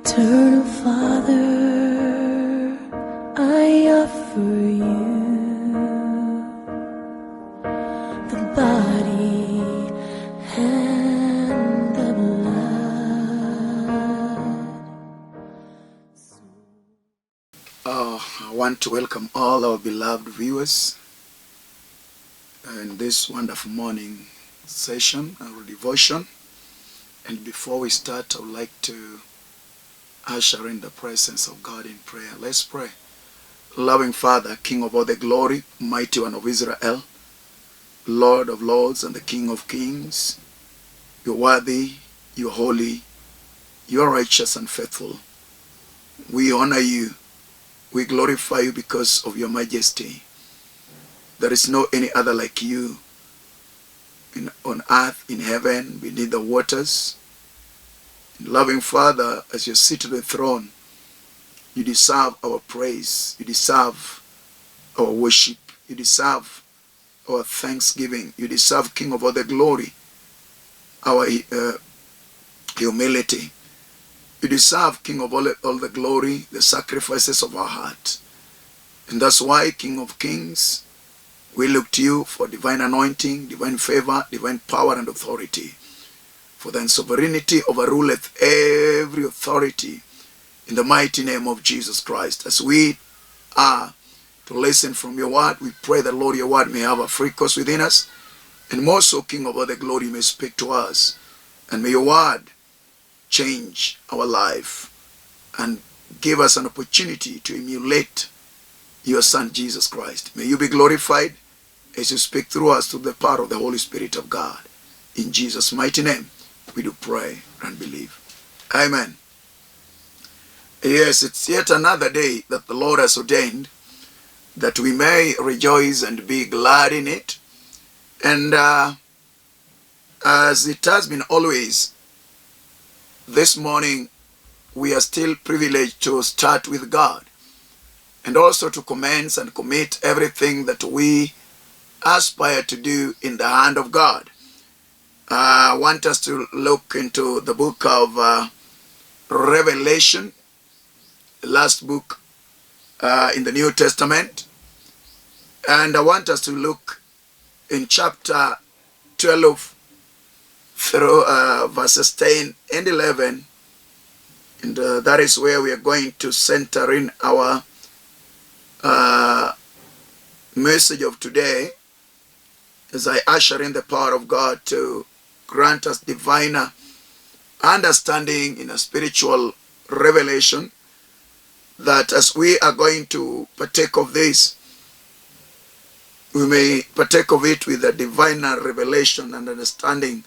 Eternal Father, I offer you the body and the blood. I want to welcome all our beloved viewers in this wonderful morning session, our devotion. And before we start, I would like to usher in the presence of God in prayer. Let's pray. Loving Father, King of all the glory, Mighty One of Israel, Lord of lords and the King of kings, you're worthy, you're holy, you're righteous and faithful. We honor you. We glorify you because of your majesty. There is no any other like you on earth, in heaven, beneath the waters. Loving Father, as you sit on the throne, you deserve our praise. You deserve our worship. You deserve our thanksgiving. You deserve, King of all the glory, our humility. You deserve, King of all the glory, the sacrifices of our heart. And that's why, King of kings, we look to you for divine anointing, divine favor, divine power and authority. For thine sovereignty overruleth every authority, in the mighty name of Jesus Christ. As we are to listen from your word, we pray that, Lord, your word may have a free course within us, and more so, King of all the glory, may speak to us. And may your word change our life and give us an opportunity to emulate your Son, Jesus Christ. May you be glorified as you speak through us through the power of the Holy Spirit of God. In Jesus' mighty name, we do pray and believe. Amen. Yes, it's yet another day that the Lord has ordained that we may rejoice and be glad in it. And as it has been always, this morning we are still privileged to start with God and also to commence and commit everything that we aspire to do in the hand of God. I want us to look into the book of Revelation, the last book in the New Testament. And I want us to look in chapter 12 through verses 10 and 11. And that is where we are going to center in our message of today, as I usher in the power of God to grant us divine understanding in a spiritual revelation, that as we are going to partake of this, we may partake of it with a divine revelation and understanding,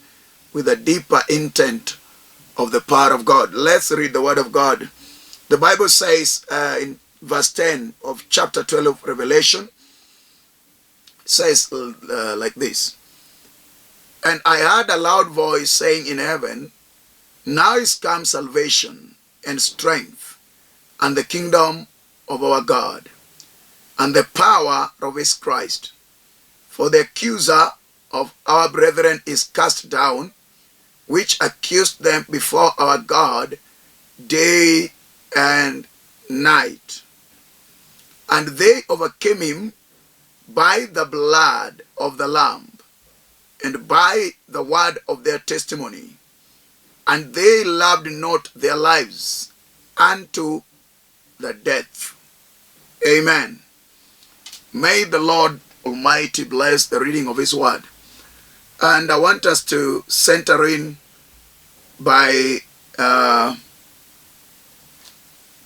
with a deeper intent of the power of God. Let's read the word of God. The Bible says in verse 10 of chapter 12 of Revelation, says like this: "And I heard a loud voice saying in heaven, Now is come salvation and strength and the kingdom of our God and the power of his Christ. For the accuser of our brethren is cast down, which accused them before our God day and night. And they overcame him by the blood of the Lamb and by the word of their testimony. And they loved not their lives unto the death." Amen. May the Lord Almighty bless the reading of his word. And I want us to center in by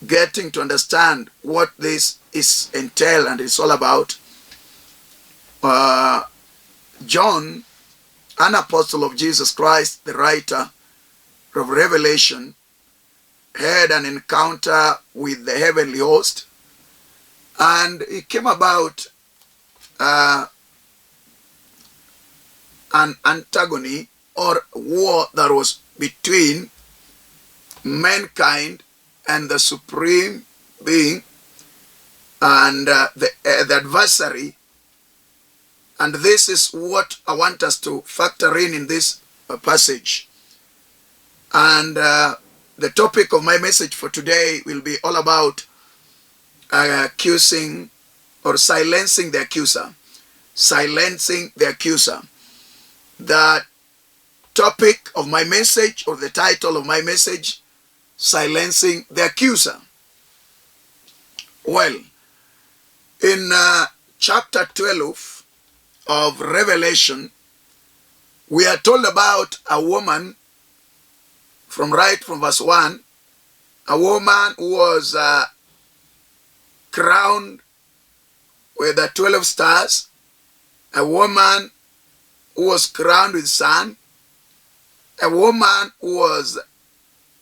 getting to understand what this is entail and it's all about. John, an apostle of Jesus Christ, the writer of Revelation, had an encounter with the heavenly host, and it came about an antagony or war that was between mankind and the supreme being and the adversary. And this is what I want us to factor in this passage. And the topic of my message for today will be all about accusing or silencing the accuser. Silencing the accuser. The topic of my message, or the title of my message, silencing the accuser. Well, in chapter 12 of Revelation, we are told about a woman from verse 1, a woman who was crowned with the 12 stars, a woman who was crowned with sun, a woman who was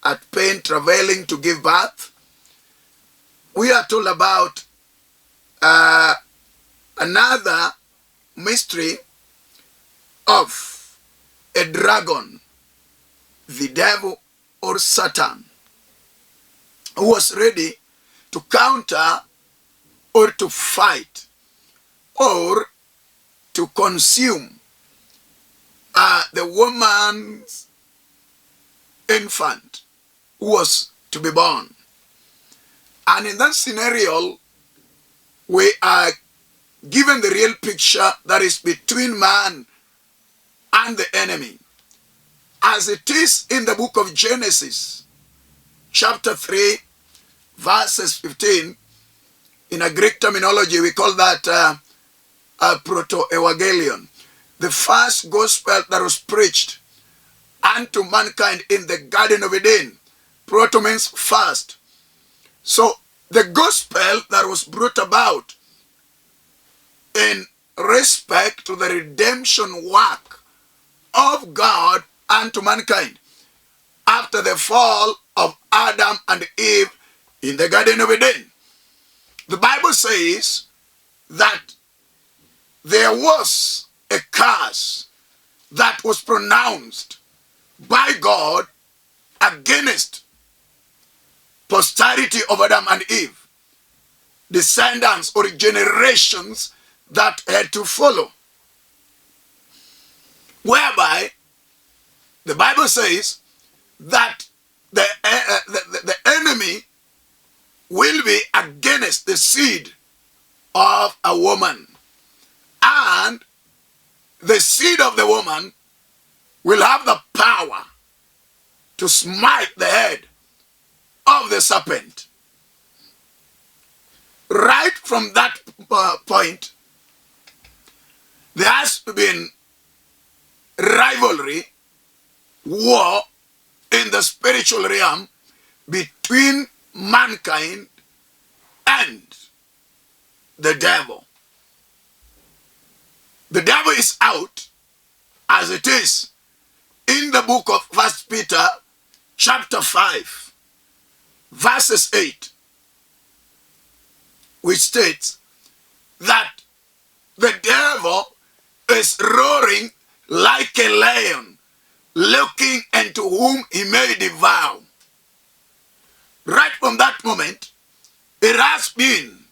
at pain travailing to give birth. We are told about another mystery of a dragon, the devil or Satan, who was ready to counter or to fight or to consume the woman's infant who was to be born. And in that scenario, we are given the real picture that is between man and the enemy, as it is in the book of Genesis, chapter 3, verses 15. In a Greek terminology, we call that proto-evangelion, the first gospel that was preached unto mankind in the Garden of Eden. Proto means first. So the gospel that was brought about in respect to the redemption work of God unto mankind after the fall of Adam and Eve in the Garden of Eden. The Bible says that there was a curse that was pronounced by God against posterity of Adam and Eve, descendants or generations that had to follow, whereby the Bible says that the enemy will be against the seed of a woman, and the seed of the woman will have the power to smite the head of the serpent. Right from that point, there has been rivalry, war in the spiritual realm between mankind and the devil. The devil is out, as it is in the book of 1 Peter chapter 5, verses 8, which states that the devil is roaring like a lion, looking into whom he may devour. Right from that moment, it has been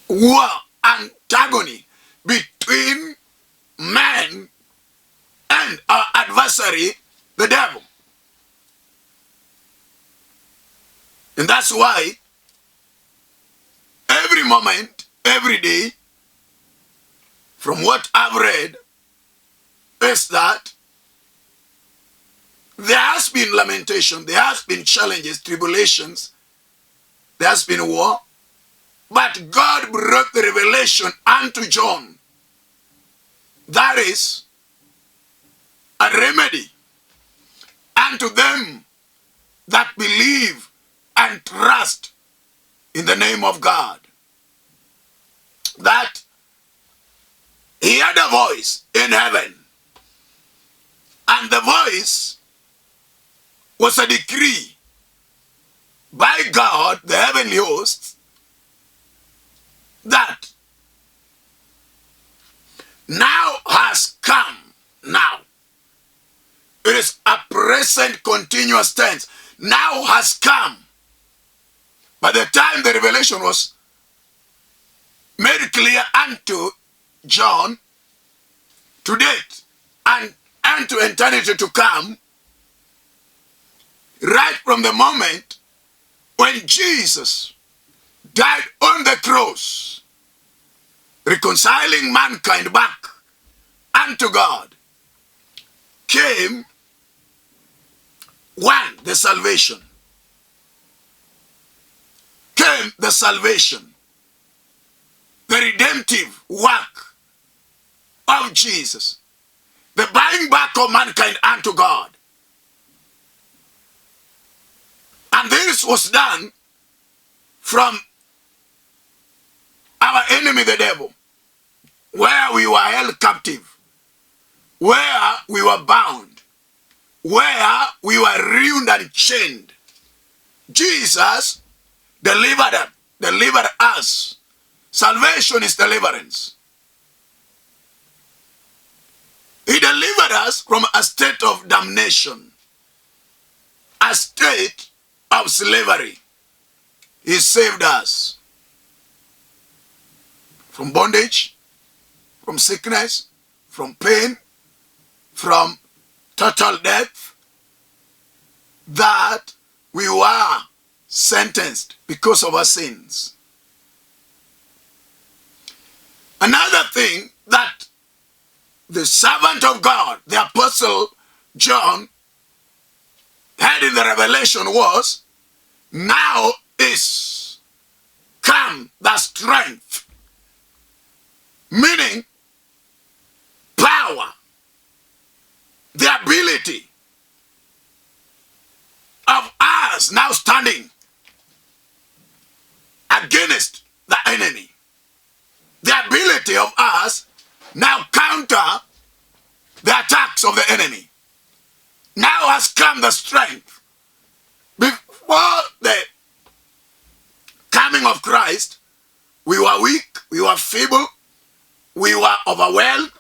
war, antagony between man and our adversary, the devil. And that's why every moment, every day, from what I've read, is that there has been lamentation, there has been challenges, tribulations, there has been war, but God brought the revelation unto John. That is a remedy unto them that believe and trust in the name of God. That he had a voice in heaven, and the voice was a decree by God, the heavenly hosts, that now has come. Now. It is a present continuous tense. Now has come. By the time the revelation was made clear unto John, to date, and unto eternity to come, right from the moment when Jesus died on the cross, reconciling mankind back unto God, came one, the salvation. Came the salvation, the redemptive work of Jesus, the buying back of mankind unto God. And this was done from our enemy the devil, where we were held captive, where we were bound, where we were ruined and chained. Jesus delivered us. Salvation is deliverance. He delivered us from a state of damnation, a state of slavery. He saved us from bondage, from sickness, from pain, from total death, that we were sentenced because of our sins. Another thing that the servant of God, the Apostle John, had in the revelation was, now is come the strength, meaning power, the ability of us now standing against the enemy. The ability of us now counter the attacks of the enemy. Now has come the strength. Before the coming of Christ, we were weak, we were feeble, we were overwhelmed,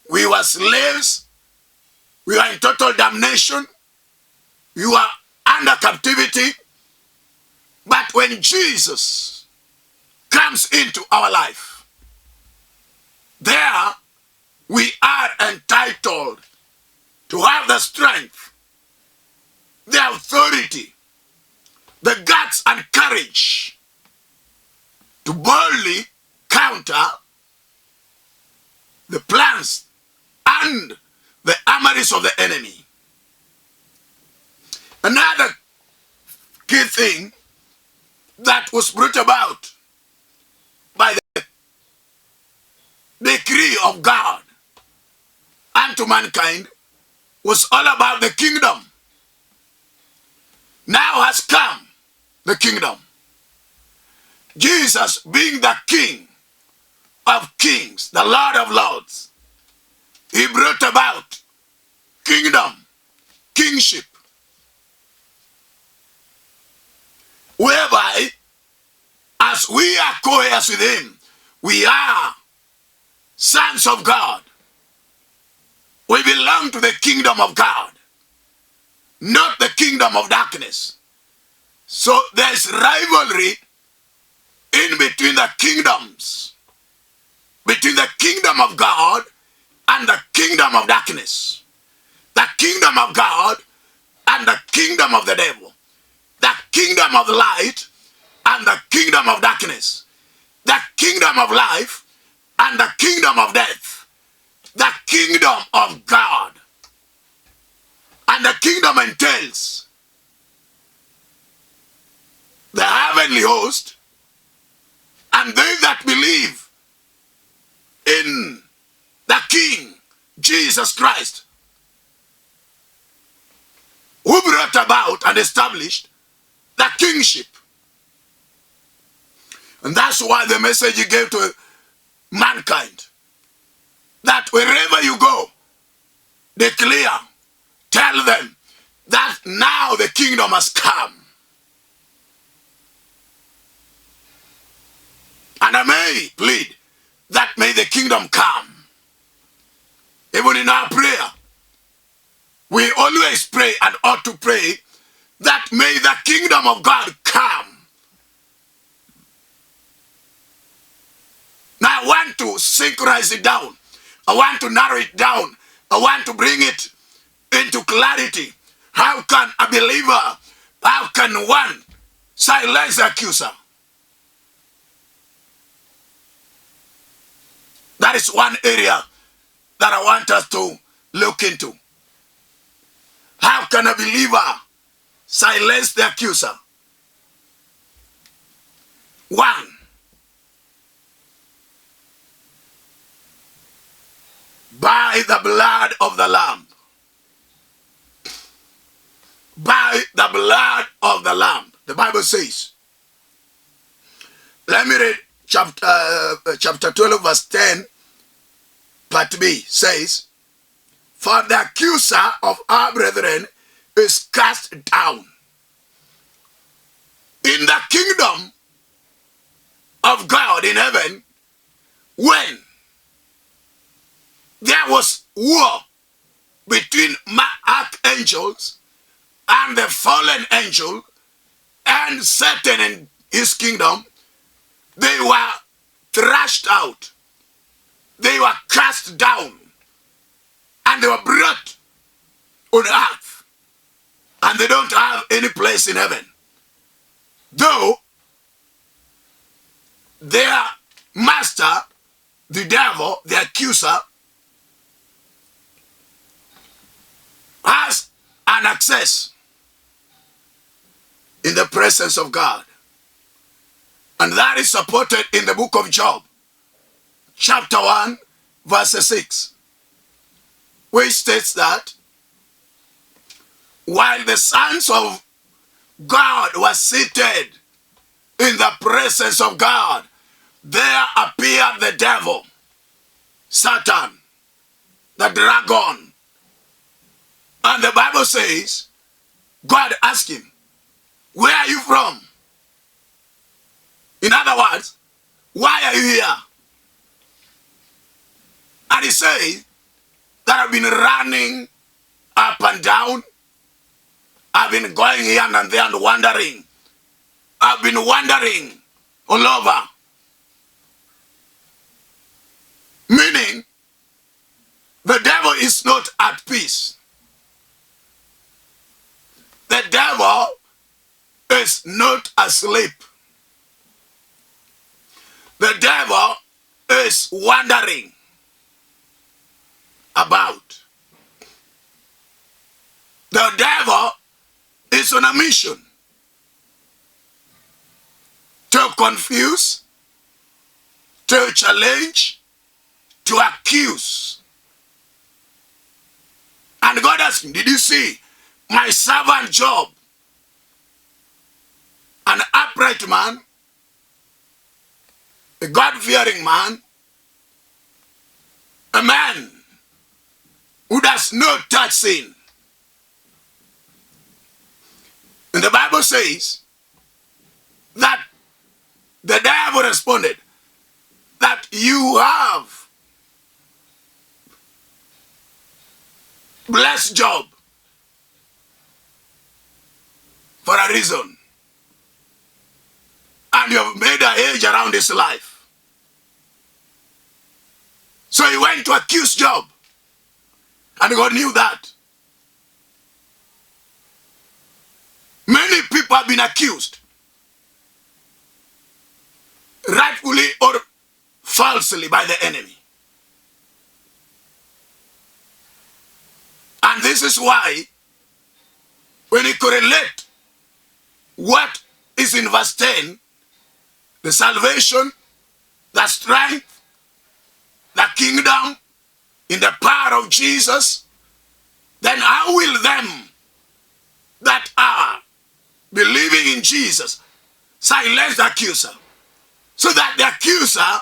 we were slaves, we were in total damnation, we were under captivity. But when Jesus comes into our life, there we are entitled to have the strength, the authority, the guts and courage to boldly counter the plans and the armories of the enemy. Another key thing that was brought about by the decree of God unto mankind was all about the kingdom. Now has come the kingdom. Jesus being the King of kings, the Lord of lords, he brought about kingdom, kingship, whereby as we are co-heirs with him, we are sons of God. We belong to the kingdom of God, not the kingdom of darkness. So there is rivalry in between the kingdoms, between the kingdom of God and the kingdom of darkness, the kingdom of God and the kingdom of the devil, the kingdom of light and the kingdom of darkness, the kingdom of life and the kingdom of death, the kingdom of God. And the kingdom entails the heavenly host and they that believe in the King, Jesus Christ, who brought about and established the kingship. And that's why the message he gave to mankind, that wherever you go, declare, tell them that now the kingdom has come. And I may plead that may the kingdom come. Even in our prayer, we always pray and ought to pray that may the kingdom of God come. Now I want to synchronize it down. I want to narrow it down I want to bring it into clarity. How can a believer, how can one silence the accuser? That is one area that I want us to look into. How can a believer silence the accuser? One, by the blood of the Lamb. By the blood of the Lamb. The Bible says, let me read chapter 12 verse 10, part B, says, for the accuser of our brethren is cast down. In the kingdom of God in heaven, when there was war between archangels and the fallen angel and Satan and his kingdom, they were thrashed out. They were cast down. And they were brought on earth. And they don't have any place in heaven. Though their master, the devil, the accuser, has an access in the presence of God. And that is supported in the book of Job, chapter 1, verse 6, which states that while the sons of God were seated in the presence of God, there appeared the devil, Satan, the dragon. And the Bible says, God asked him, where are you from? In other words, why are you here? And he said that I've been running up and down. I've been going here and there and wandering. I've been wandering all over. Meaning, the devil is not at peace. The devil is not asleep. The devil is wandering about. The devil is on a mission to confuse, to challenge, to accuse. And God asked him, did you see my servant Job, an upright man, a God-fearing man, a man who does not touch sin? And the Bible says that the devil responded that you have blessed Job for a reason. And you have made a hedge around his life. So he went to accuse Job. And God knew that. Many people have been accused, rightfully or falsely, by the enemy. And this is why, when you correlate what is in verse 10, the salvation, the strength, the kingdom, in the power of Jesus, then how will them that are believing in Jesus silence the accuser, so that the accuser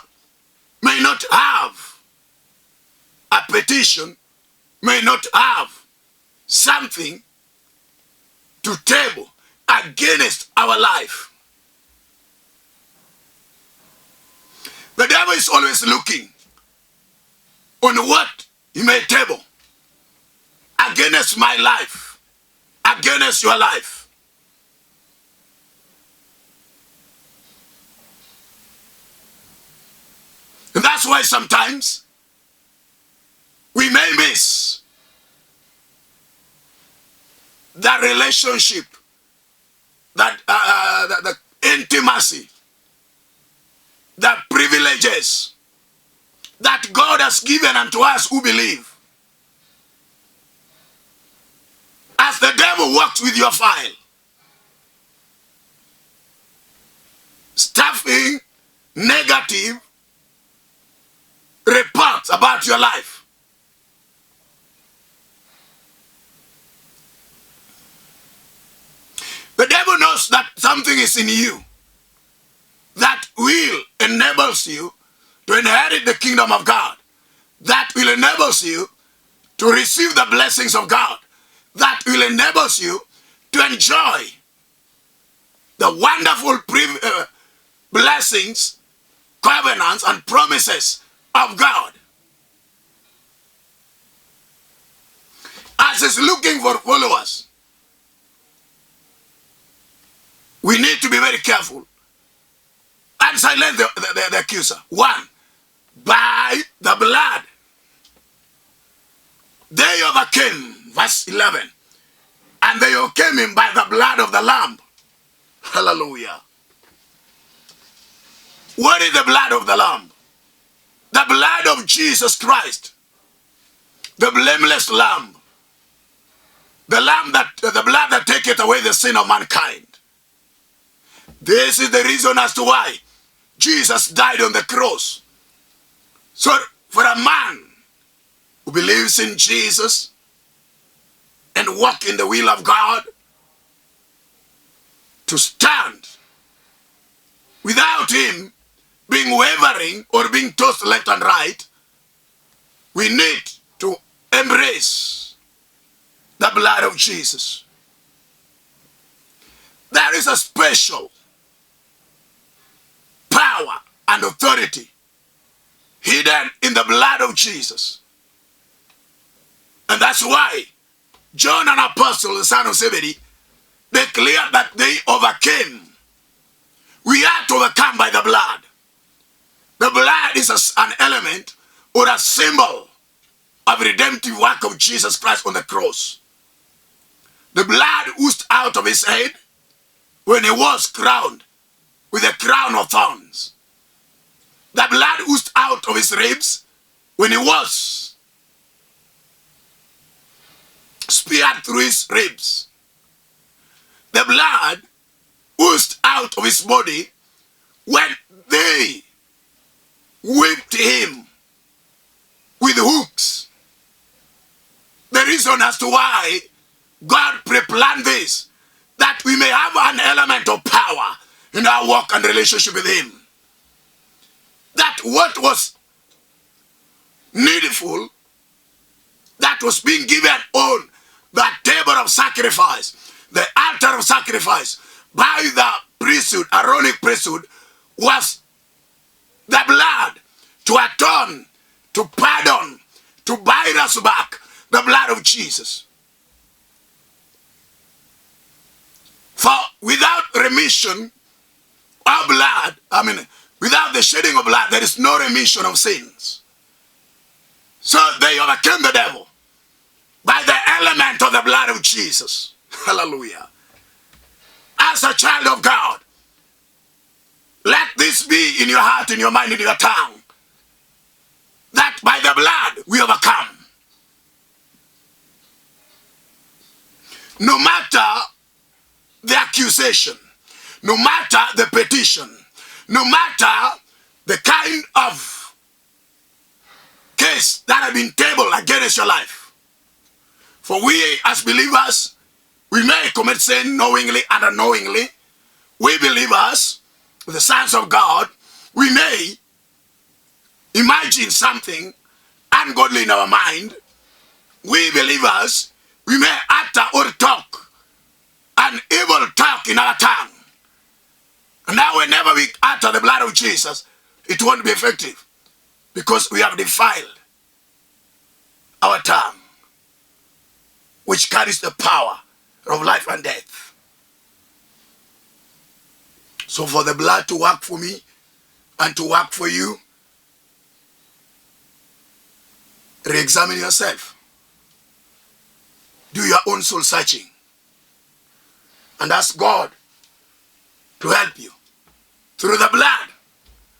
may not have a petition, may not have something to table against our life? The devil is always looking on what he may table against my life, against your life. And that's why sometimes we may miss the relationship, that the intimacy, the privileges that God has given unto us who believe. As the devil works with your file, stuffing negative reports about your life, the devil knows that something is in you that will enables you to inherit the kingdom of God, that will enables you to receive the blessings of God, that will enables you to enjoy the wonderful blessings, covenants, and promises of God. As he's looking for followers, we need to be very careful and silence the accuser. 1, by the blood they overcame, verse 11, and they overcame him by the blood of the Lamb. Hallelujah. What is the blood of the Lamb? The blood of Jesus Christ, the blameless Lamb, the blood that taketh away the sin of mankind. This is the reason as to why Jesus died on the cross. So for a man who believes in Jesus and walk in the will of God, to stand without him being wavering or being tossed left and right, we need to embrace the blood of Jesus. There is a special power and authority hidden in the blood of Jesus. And that's why John, an apostle, the son of Zebedee, declared that they overcame. We are to overcome by the blood. The blood is an element or a symbol of redemptive work of Jesus Christ on the cross. The blood oozed out of his head when he was crowned with a crown of thorns. The blood oozed out of his ribs when he was speared through his ribs. The blood oozed out of his body when they whipped him with hooks. The reason as to why God pre-planned this, that we may have an element of power in our walk and relationship with him. That what was needful, that was being given on the table of sacrifice, the altar of sacrifice, by the priesthood, Aaronic priesthood, was the blood to atone, to pardon, to buy us back, the blood of Jesus. For without remission of blood, without the shedding of blood, there is no remission of sins. So they overcame the devil by the element of the blood of Jesus. Hallelujah. As a child of God, let this be in your heart, in your mind, in your tongue, that by the blood we overcome. No matter the accusation, no matter the petition, no matter the kind of case that has been tabled against your life. For we as believers, we may commit sin knowingly and unknowingly. We believers, the sons of God, we may imagine something ungodly in our mind. We believers, we may utter or talk an evil talk in our tongue. And now whenever we utter the blood of Jesus, it won't be effective, because we have defiled our tongue, which carries the power of life and death. So for the blood to work for me and to work for you, Re-examine yourself. Do your own soul searching. And ask God to help you through the blood.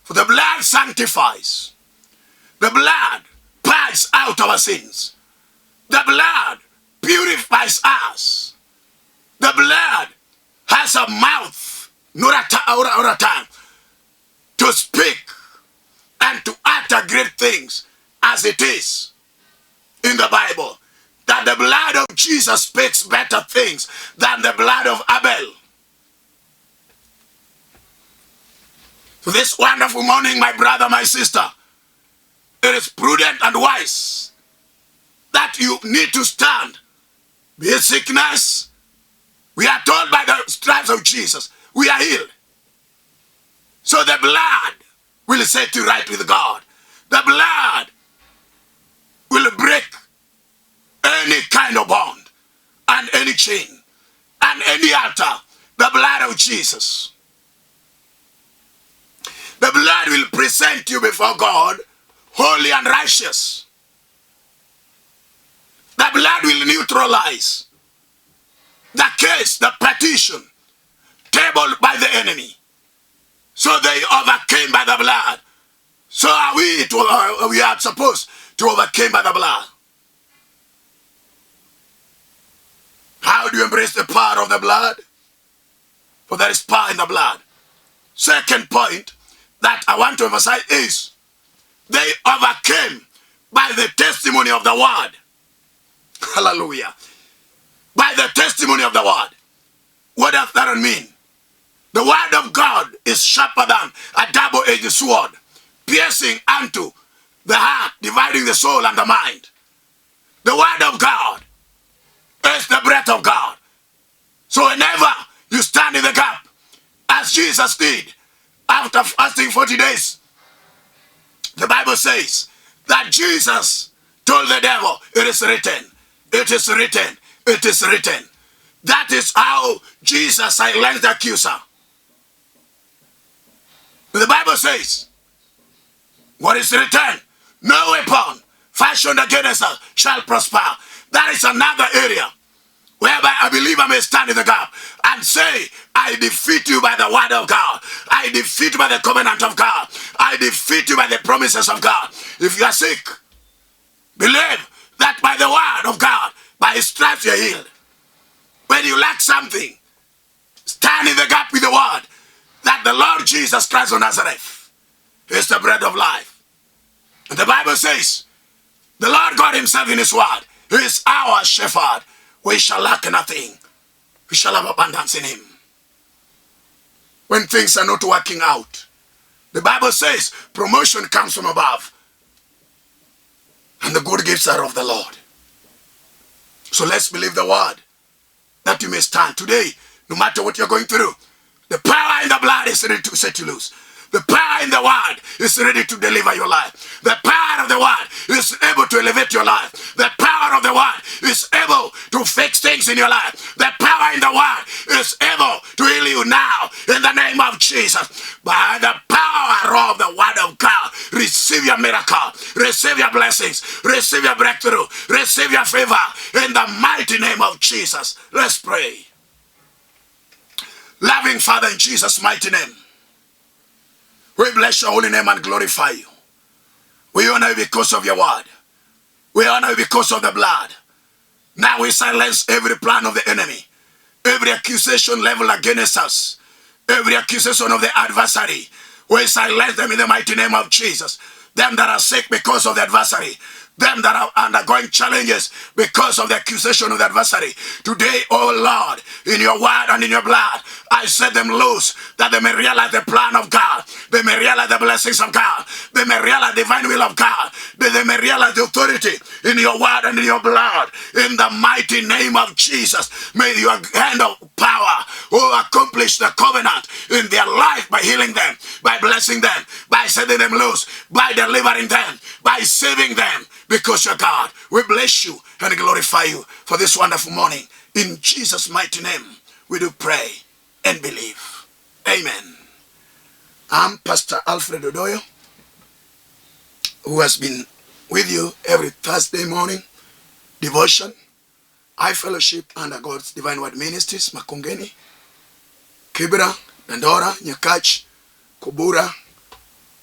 For the blood sanctifies. The blood purges out our sins. The blood purifies us. The blood has a mouth, not a tongue, to speak and to utter great things as it is in the Bible. That the blood of Jesus speaks better things than the blood of Abel. So this wonderful morning, my brother, my sister, it is prudent and wise that you need to stand. Be it sickness, we are told by the stripes of Jesus, we are healed. So the blood will set you right with God. The blood will break any kind of bond and any chain and any altar. The blood of Jesus. The blood will present you before God holy and righteous. The blood will neutralize the case, the petition tabled by the enemy. So they overcame by the blood. So are we are supposed to overcome by the blood. How do you embrace the power of the blood? For there is power in the blood. Second point that I want to emphasize is they overcame by the testimony of the word. Hallelujah. By the testimony of the word. What does that mean? The word of God is sharper than a double-edged sword, piercing unto the heart, dividing the soul and the mind. The word of God is the breath of God. So whenever you stand in the gap, as Jesus did after fasting 40 days, the Bible says that Jesus told the devil, it is written, it is written, it is written. That is how Jesus silenced the accuser. The Bible says, what is written? No weapon fashioned against us shall prosper. That is another area whereby a believer may stand in the gap and say, I defeat you by the word of God. I defeat you by the covenant of God. I defeat you by the promises of God. If you are sick, believe that by the word of God, by his stripes you are healed. When you lack something, stand in the gap with the word that the Lord Jesus Christ of Nazareth is the bread of life. And the Bible says, the Lord God himself in his word, he is our shepherd. We shall lack nothing. We shall have abundance in him. When things are not working out, the Bible says promotion comes from above. And the good gifts are of the Lord. So let's believe the word that you may stand. Today, no matter what you're going through, the power in the blood is ready to set you loose. The power in the word is ready to deliver your life. The power of the word is able to elevate your life. The power of the word is able to fix things in your life. The power in the word is able to heal you now in the name of Jesus. By the power of the word of God, receive your miracle, receive your blessings, receive your breakthrough, receive your favor in the mighty name of Jesus. Let's pray. Loving Father, in Jesus' mighty name, we bless your holy name and glorify you. We honor you because of your word. We honor you because of the blood. Now we silence every plan of the enemy, every accusation leveled against us, every accusation of the adversary. We silence them in the mighty name of Jesus. Them that are sick because of the adversary, them that are undergoing challenges because of the accusation of the adversary. Today, oh Lord, in your word and in your blood, I set them loose that they may realize the plan of God. They may realize the blessings of God. They may realize the divine will of God. They may realize the authority in your word and in your blood. In the mighty name of Jesus, may your hand of power accomplish the covenant in their life by healing them, by blessing them, by setting them loose, by delivering them, by saving them. Because you're God, we bless you and glorify you for this wonderful morning. In Jesus' mighty name, we do pray and believe. Amen. I'm Pastor Alfred Odoyo, who has been with you every Thursday morning, devotion, I fellowship under God's Divine Word Ministries, Makongeni, Kibra, Dandora, Nyakach, Kubura,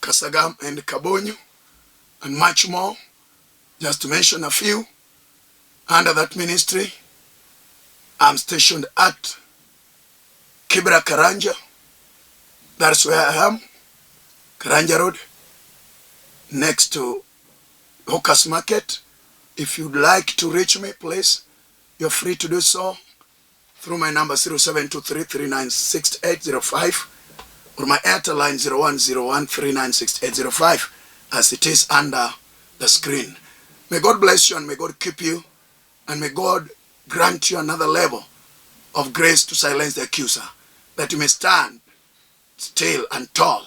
Kasagam, and Kabonyo, and much more, just to mention a few. Under that ministry, I'm stationed at Kibra, Karanja. That's where I am, Karanja Road, next to Hawkers Market. If you'd like to reach me, please, you're free to do so through my number 0723396805 or my Airtel line 0101396805 as it is under the screen. May God bless you and may God keep you and may God grant you another level of grace to silence the accuser, that you may stand still and tall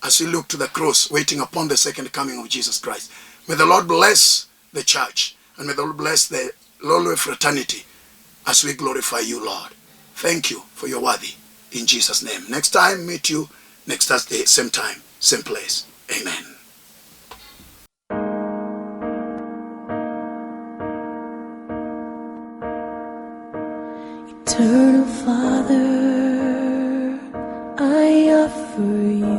as we look to the cross, waiting upon the second coming of Jesus Christ. May the Lord bless the church and may the Lord bless the lowly fraternity as we glorify you, Lord. Thank you for your worthy. In Jesus' name. Next time, meet you next Thursday, same time, same place. Amen. Eternal Father, I offer you